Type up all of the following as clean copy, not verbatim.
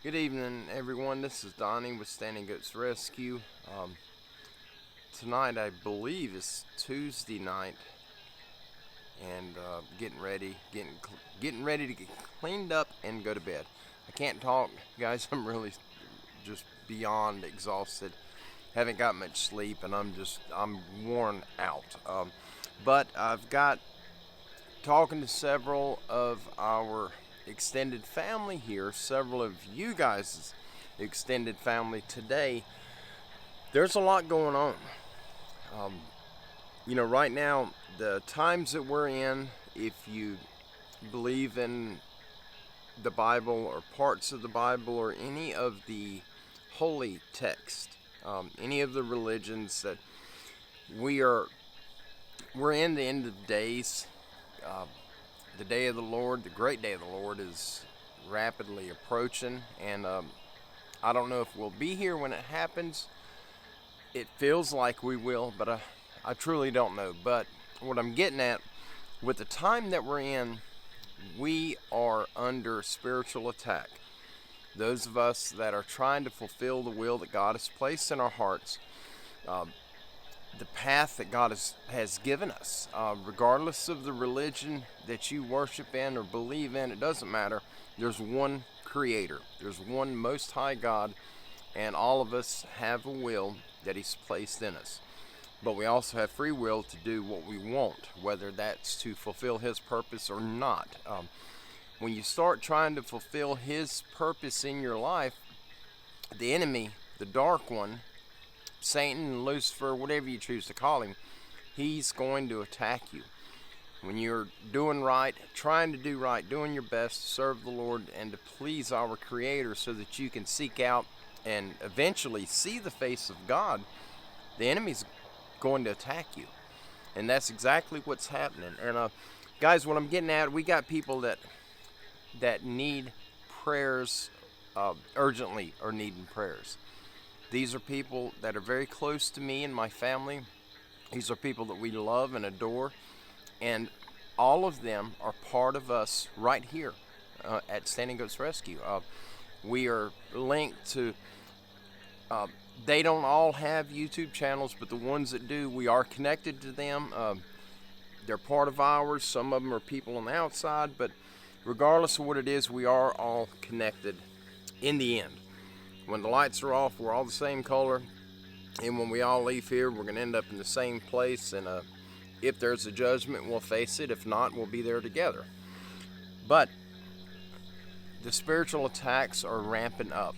Good evening, everyone. This is Donnie with Standing Goats Rescue. Tonight, I believe, is Tuesday night, and getting ready to get cleaned up and go to bed. I can't talk, guys. I'm really just beyond exhausted. Haven't got much sleep, and I'm worn out. But I've got talking to several of our extended family here, several of you guys' extended family today. There's a lot going on. Um, right now, the times that we're in, if you believe in the Bible or parts of the Bible or any of the holy text, any of the religions that we are, we're in the end of the days. Uh, the day of the Lord, the great day of the Lord, is rapidly approaching, and I don't know if we'll be here when it happens. It feels like we will, but I truly don't know. But what I'm getting at, with the time that we're in, we are under spiritual attack. Those of us that are trying to fulfill the will that God has placed in our hearts, uh, the path that God has given us, regardless of the religion that you worship in or believe in, it doesn't matter. There's one Creator, there's one Most High God, and all of us have a will that He's placed in us. But we also have free will to do what we want, whether that's to fulfill His purpose or not. When you start trying to fulfill His purpose in your life, the enemy, the dark one, Satan, Lucifer, whatever you choose to call him, he's going to attack you. When you're doing right, trying to do right, doing your best to serve the Lord and to please our Creator so that you can seek out and eventually see the face of God, the enemy's going to attack you. And that's exactly what's happening. And guys, what I'm getting at, we got people that need prayers, urgently are needing prayers. These are people that are very close to me and my family. These are people that we love and adore. And all of them are part of us right here at Standing Goats Rescue. We are linked to, they don't all have YouTube channels, but the ones that do, we are connected to them. They're part of ours. Some of them are people on the outside, but regardless of what it is, we are all connected in the end. When the lights are off, we're all the same color. And when we all leave here, we're going to end up in the same place. And if there's a judgment, we'll face it. If not, we'll be there together. But the spiritual attacks are ramping up.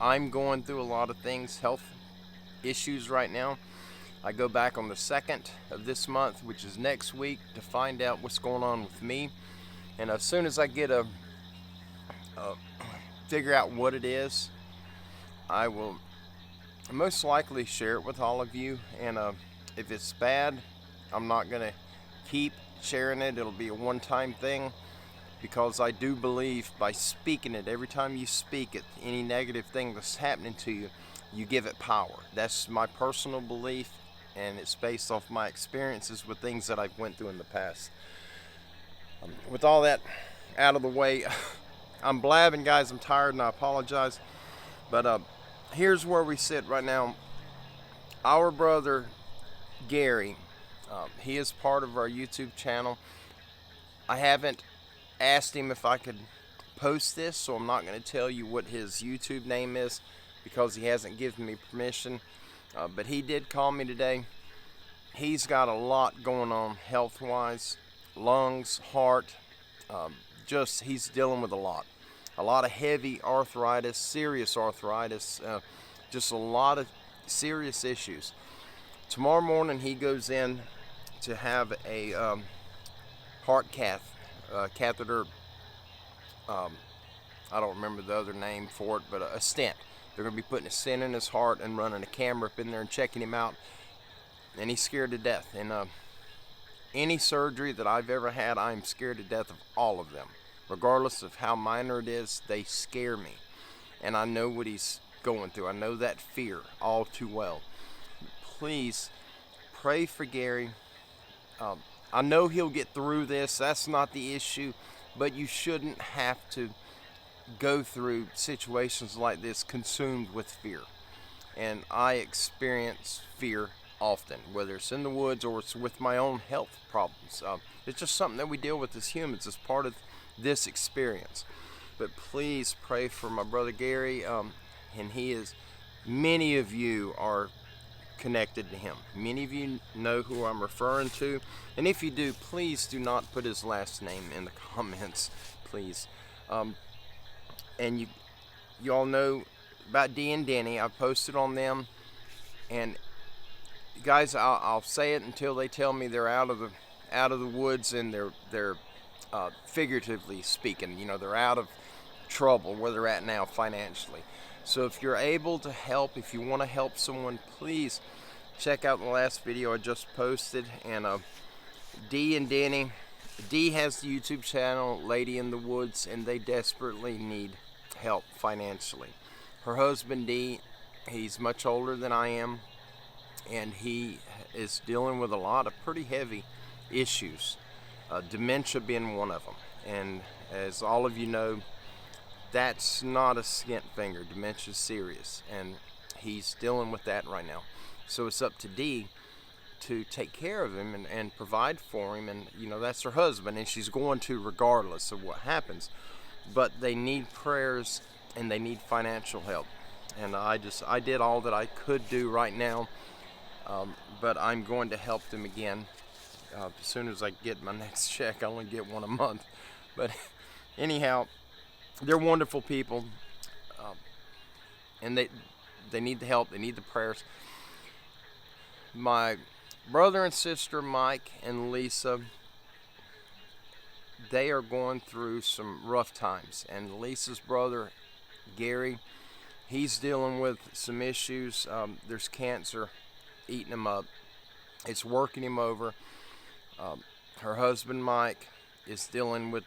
I'm going through a lot of things, health issues right now. I go back on the 2nd of this month, which is next week, to find out what's going on with me. And as soon as I get figure out what it is, I will most likely share it with all of you. And if it's bad, I'm not going to keep sharing it. It'll be a one-time thing, because I do believe by speaking it, every time you speak it, any negative thing that's happening to you, you give it power. That's my personal belief, and it's based off my experiences with things that I've went through in the past. With all that out of the way, I'm blabbing, guys. I'm tired, and I apologize. But here's where we sit right now. Our brother Gary, he is part of our YouTube channel. I haven't asked him if I could post this, so I'm not going to tell you what his YouTube name is because he hasn't given me permission. But he did call me today. He's got a lot going on health-wise, lungs, heart. He's dealing with a lot. A lot of heavy arthritis, serious arthritis, just a lot of serious issues. Tomorrow morning he goes in to have a heart catheter. I don't remember the other name for it, but a stent. They're going to be putting a stent in his heart and running a camera up in there and checking him out. And he's scared to death. And any surgery that I've ever had, I'm scared to death of all of them. Regardless of how minor it is, they scare me. And I know what he's going through. I know that fear all too well. Please pray for Gary. I know he'll get through this. That's not the issue. But you shouldn't have to go through situations like this consumed with fear. And I experience fear often, whether it's in the woods or it's with my own health problems. It's just something that we deal with as humans as part of this experience. But please pray for my brother Gary, and many of you are connected to him. Many of you know who I'm referring to, and if you do, please do not put his last name in the comments, please. And you all know about Dee and Denny. I posted on them, and guys, I'll say it until they tell me they're out of the woods, and they're figuratively speaking. They're out of trouble where they're at now financially. So if you're able to help, if you want to help someone, please check out the last video I just posted. And Dee and Denny, Dee has the YouTube channel Lady in the Woods, and they desperately need help financially. Her husband Dee, he's much older than I am, and he is dealing with a lot of pretty heavy issues, dementia being one of them. And as all of you know, that's not a skint finger. Dementia is serious, and he's dealing with that right now. So it's up to Dee to take care of him and provide for him, and that's her husband, and she's going to regardless of what happens. But they need prayers and they need financial help, and I did all that I could do right now, but I'm going to help them again as soon as I get my next check. I only get one a month, but anyhow, they're wonderful people, and they need the help. They need the prayers. My brother and sister Mike and Lisa, they are going through some rough times, and Lisa's brother Gary, he's dealing with some issues. There's cancer eating him up. It's working him over. Her husband Mike is dealing with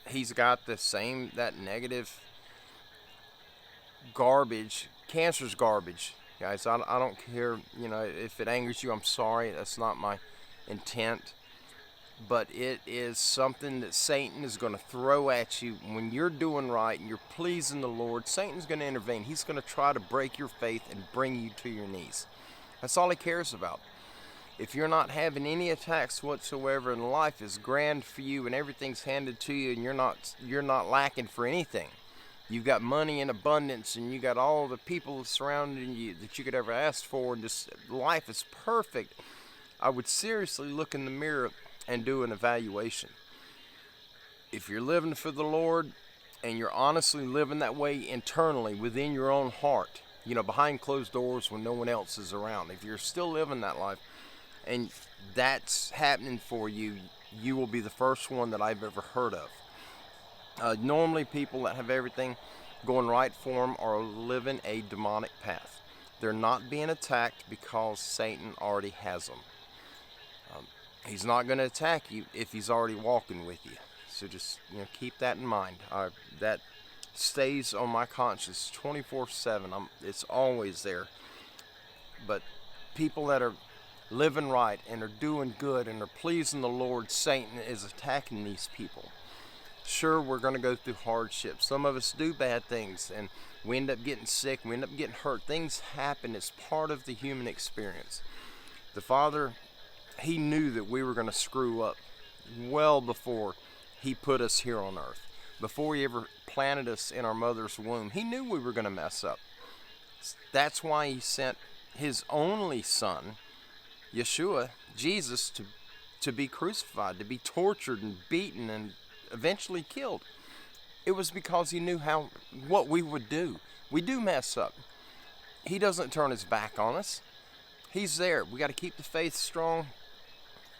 he's got that negative garbage. Cancer's garbage, guys. I don't care, if it angers you, I'm sorry. That's not my intent. But it is something that Satan is going to throw at you when you're doing right and you're pleasing the Lord. Satan's going to intervene. He's going to try to break your faith and bring you to your knees. That's all he cares about. If you're not having any attacks whatsoever, and life is grand for you and everything's handed to you, and you're not lacking for anything, you've got money in abundance, and you got all the people surrounding you that you could ever ask for, and just life is perfect, I would seriously look in the mirror and do an evaluation. If you're living for the Lord and you're honestly living that way internally within your own heart, behind closed doors when no one else is around, if you're still living that life and that's happening for you, you will be the first one that I've ever heard of. Normally people that have everything going right for them are living a demonic path. They're not being attacked because Satan already has them. He's not going to attack you if he's already walking with you. So just keep that in mind. That stays on my conscience 24/7. It's always there. But people that are living right and are doing good and are pleasing the Lord, Satan is attacking these people. Sure, we're going to go through hardships. Some of us do bad things, and we end up getting sick. We end up getting hurt. Things happen. It's part of the human experience. The Father, he knew that we were going to screw up well before he put us here on earth. Before he ever planted us in our mother's womb, he knew we were going to mess up. That's why he sent his only son, Yeshua, Jesus, to be crucified, to be tortured and beaten and eventually killed. It was because he knew what we would do. We do mess up. He doesn't turn his back on us. He's there. We got to keep the faith strong.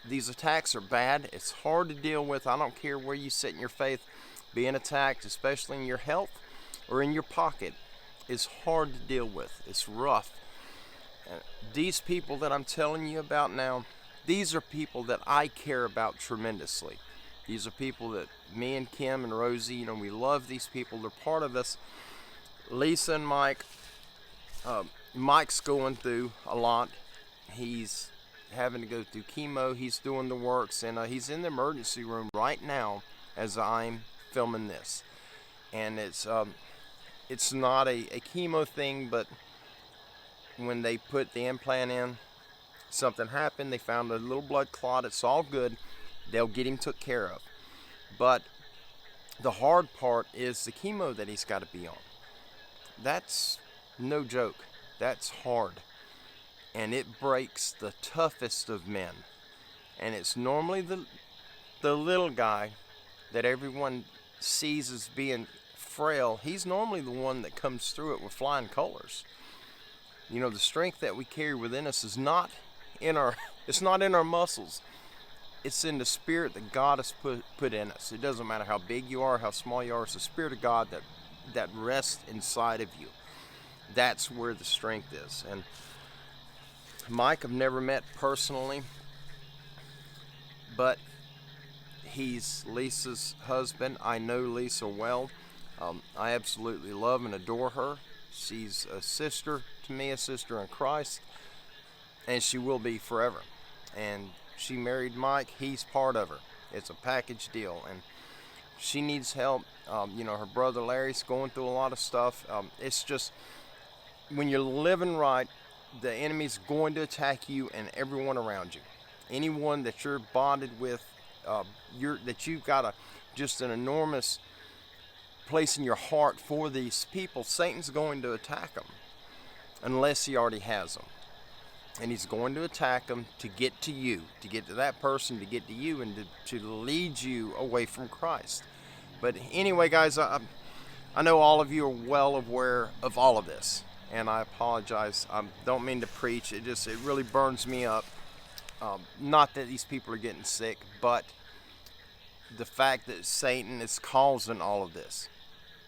These attacks are bad. It's hard to deal with. I don't care where you sit in your faith. Being attacked, especially in your health or in your pocket, is hard to deal with. It's rough. These people that I'm telling you about now, these are people that I care about tremendously. These are people that me and Kim and Rosie, we love these people. They're part of us. Lisa and Mike, Mike's going through a lot. He's having to go through chemo. He's doing the works, and he's in the emergency room right now as I'm filming this. and it's not a chemo thing, but when they put the implant in, something happened. They found a little blood clot. It's all good. They'll get him took care of. But the hard part is the chemo that he's got to be on. That's no joke. That's hard. And it breaks the toughest of men. And it's normally the little guy that everyone sees as being frail. He's normally the one that comes through it with flying colors. You know, the strength that we carry within us is not in our it's not in our muscles. It's in the spirit that God has put in us. It doesn't matter how big you are, how small you are. It's the Spirit of God that rests inside of you. That's where the strength is. And Mike I've never met personally, but he's Lisa's husband. I know Lisa well. I absolutely love and adore her. She's a sister to me, a sister in Christ, and she will be forever. And she married Mike. He's part of her. It's a package deal, and she needs help. Her brother Larry's going through a lot of stuff. It's just when you're living right, the enemy's going to attack you and everyone around you. Anyone that you're bonded with, that you've got just an enormous place in your heart for these people, Satan's going to attack them unless he already has them. And he's going to attack them to get to you, to get to that person, to get to you, and to lead you away from Christ. But anyway, guys, I know all of you are well aware of all of this, and I apologize. I don't mean to preach. It really burns me up. Not that these people are getting sick, but the fact that Satan is causing all of this.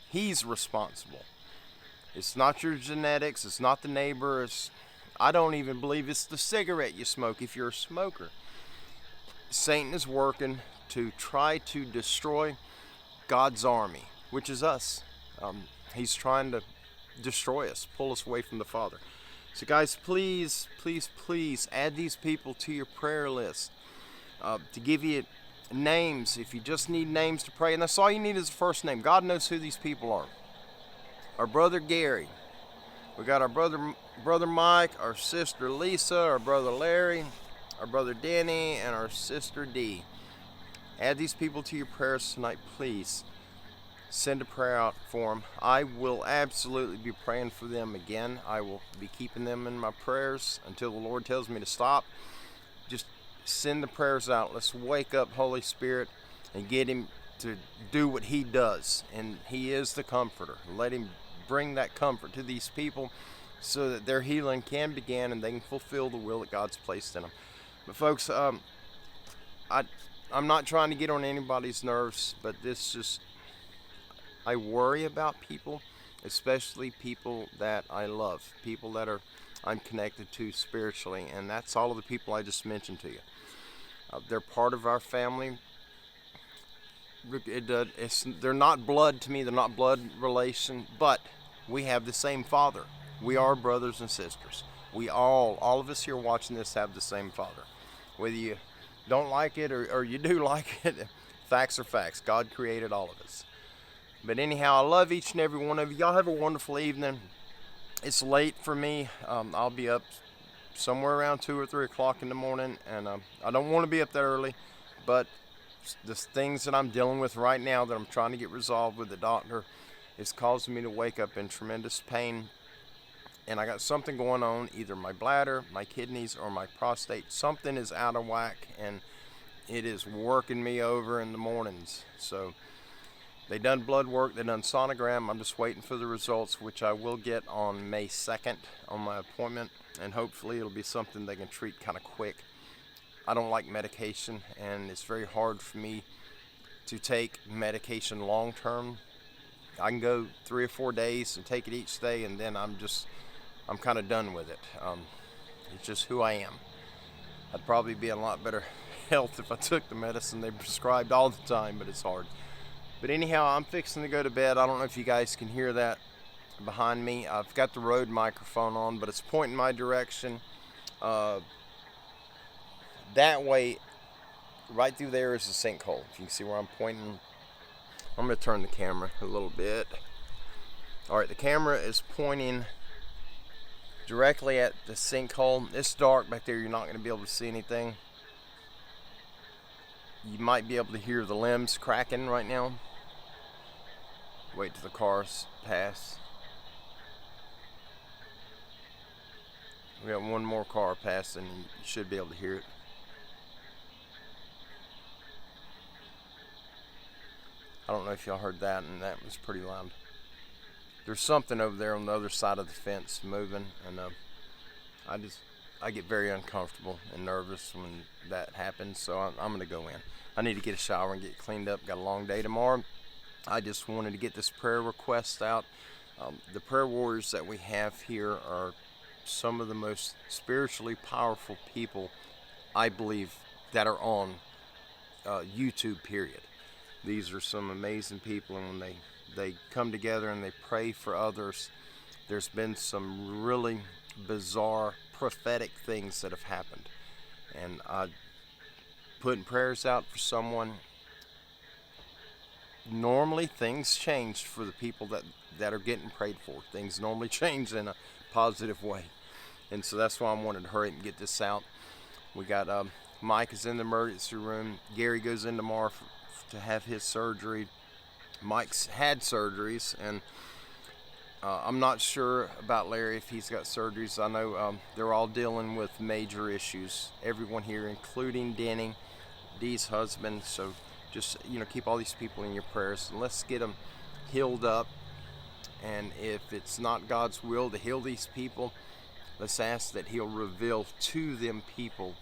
He's responsible. It's not your genetics. It's not the neighbor. I don't even believe it's the cigarette you smoke if you're a smoker. Satan is working to try to destroy God's army, which is us. He's trying to destroy us, pull us away from the Father. So guys, please, please, please add these people to your prayer list. To give you names, if you just need names to pray, and that's all you need is a first name. God knows who these people are. Our brother Gary. We got our brother Mike, our sister Lisa, our brother Larry, our brother Denny, and our sister Dee. Add these people to your prayers tonight, please. Send a prayer out for them. I will absolutely be praying for them again. I will be keeping them in my prayers until the Lord tells me to stop. Just send the prayers out. Let's wake up Holy Spirit and get him to do what he does. And he is the comforter. Let him bring that comfort to these people so that their healing can begin and they can fulfill the will that God's placed in them. But folks, I'm not trying to get on anybody's nerves, but I worry about people, especially people that I love, people that I'm connected to spiritually, and that's all of the people I just mentioned to you. They're part of our family. They're not blood to me, they're not blood relation, but we have the same Father. We are brothers and sisters. We all of us here watching this have the same Father. Whether you don't like it or you do like it, facts are facts. God created all of us. But anyhow, I love each and every one of you. Y'all have a wonderful evening. It's late for me. I'll be up somewhere around 2 or 3 o'clock in the morning, and I don't want to be up that early, but the things that I'm dealing with right now that I'm trying to get resolved with the doctor is causing me to wake up in tremendous pain. And I got something going on, either my bladder, my kidneys, or my prostate. Something is out of whack, and it is working me over in the mornings. So they done blood work, they done sonogram. I'm just waiting for the results, which I will get on May 2nd on my appointment, and hopefully it'll be something they can treat kind of quick. I don't like medication, and it's very hard for me to take medication long term. I can go 3 or 4 days and take it each day, and then I'm kind of done with it. It's just who I am. I'd probably be in a lot better health if I took the medicine they prescribed all the time, but it's hard. But anyhow, I'm fixing to go to bed. I don't know if you guys can hear that behind me. I've got the Rode microphone on, but it's pointing my direction. That way, right through there is a sinkhole. If you can see where I'm pointing, I'm going to turn the camera a little bit. Alright, the camera is pointing directly at the sinkhole. It's dark back there. You're not going to be able to see anything. You might be able to hear the limbs cracking right now. Wait till the cars pass. We got one more car passing, and you should be able to hear it. I don't know if y'all heard that, and that was pretty loud. There's something over there on the other side of the fence moving, and I get very uncomfortable and nervous when that happens, so I'm going to go in. I need to get a shower and get cleaned up. Got a long day tomorrow. I just wanted to get this prayer request out. The prayer warriors that we have here are some of the most spiritually powerful people, I believe, that are on YouTube, period. These are some amazing people, and when they come together and they pray for others, there's been some really bizarre prophetic things that have happened. And putting prayers out for someone, normally things change for the people that are getting prayed for. Things normally change in a positive way. And so that's why I wanted to hurry and get this out. We got Mike is in the emergency room. Gary goes in tomorrow to have his surgery. Mike's had surgeries, and I'm not sure about Larry if he's got surgeries. I know they're all dealing with major issues. Everyone here, including Denny, Dee's husband. So just, keep all these people in your prayers, and let's get them healed up. And if it's not God's will to heal these people, let's ask that He'll reveal to them people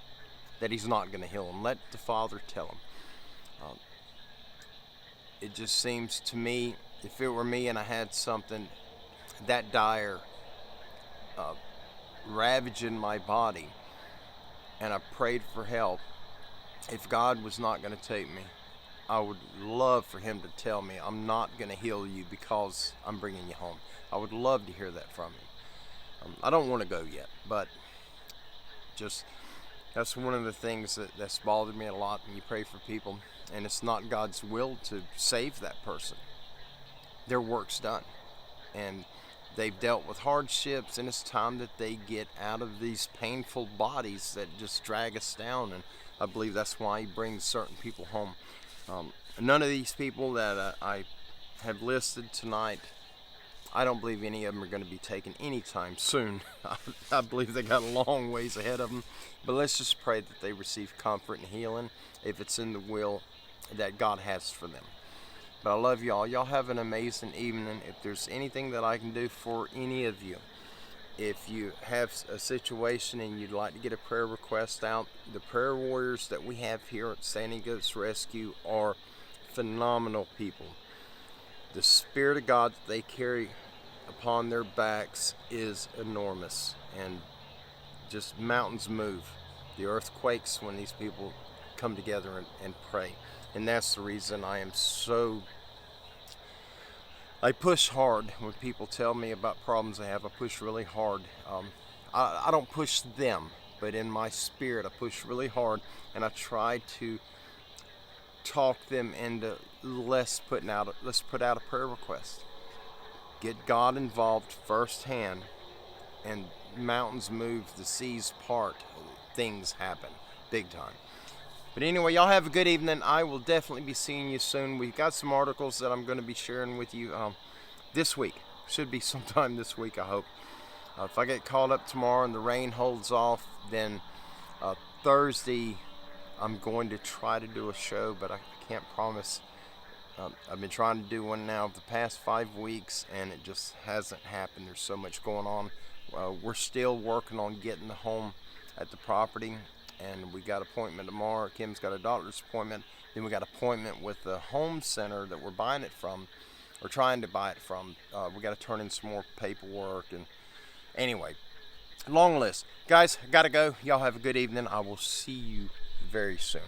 that He's not going to heal them. Let the Father tell them. It just seems to me, if it were me and I had something that dire ravaging my body, and I prayed for help, if God was not going to take me, I would love for Him to tell me, I'm not going to heal you because I'm bringing you home. I would love to hear that from Him. I don't want to go yet, but just that's one of the things that's bothered me a lot when you pray for people, and it's not God's will to save that person. Their work's done, and they've dealt with hardships, and it's time that they get out of these painful bodies that just drag us down. And I believe that's why He brings certain people home. None of these people that I have listed tonight, I don't believe any of them are going to be taken anytime soon. I believe they got a long ways ahead of them. But let's just pray that they receive comfort and healing if it's in the will that God has for them. But I love y'all. Y'all have an amazing evening. If there's anything that I can do for any of you, if you have a situation and you'd like to get a prayer request out, the prayer warriors that we have here at Standing Goats Rescue are phenomenal people. The Spirit of God that they carry upon their backs is enormous, and just mountains move. The earth quakes when these people come together and pray. And that's the reason I push hard when people tell me about problems they have. I push really hard. I don't push them, but in my spirit I push really hard, and I try to talk them into let's put out a prayer request. Get God involved firsthand, and mountains move, the seas part, things happen big time. But anyway, y'all have a good evening. I will definitely be seeing you soon. We've got some articles that I'm going to be sharing with you this week. Should be sometime this week, I hope. If I get caught up tomorrow and the rain holds off, then Thursday I'm going to try to do a show, but I can't promise. I've been trying to do one now the past 5 weeks, and it just hasn't happened. There's so much going on. We're still working on getting the home at the property, and we got an appointment tomorrow. Kim's got a doctor's appointment. Then we got an appointment with the home center that we're buying it from, or trying to buy it from. We got to turn in some more paperwork, and anyway, long list. Guys, I got to go. Y'all have a good evening. I will see you very soon.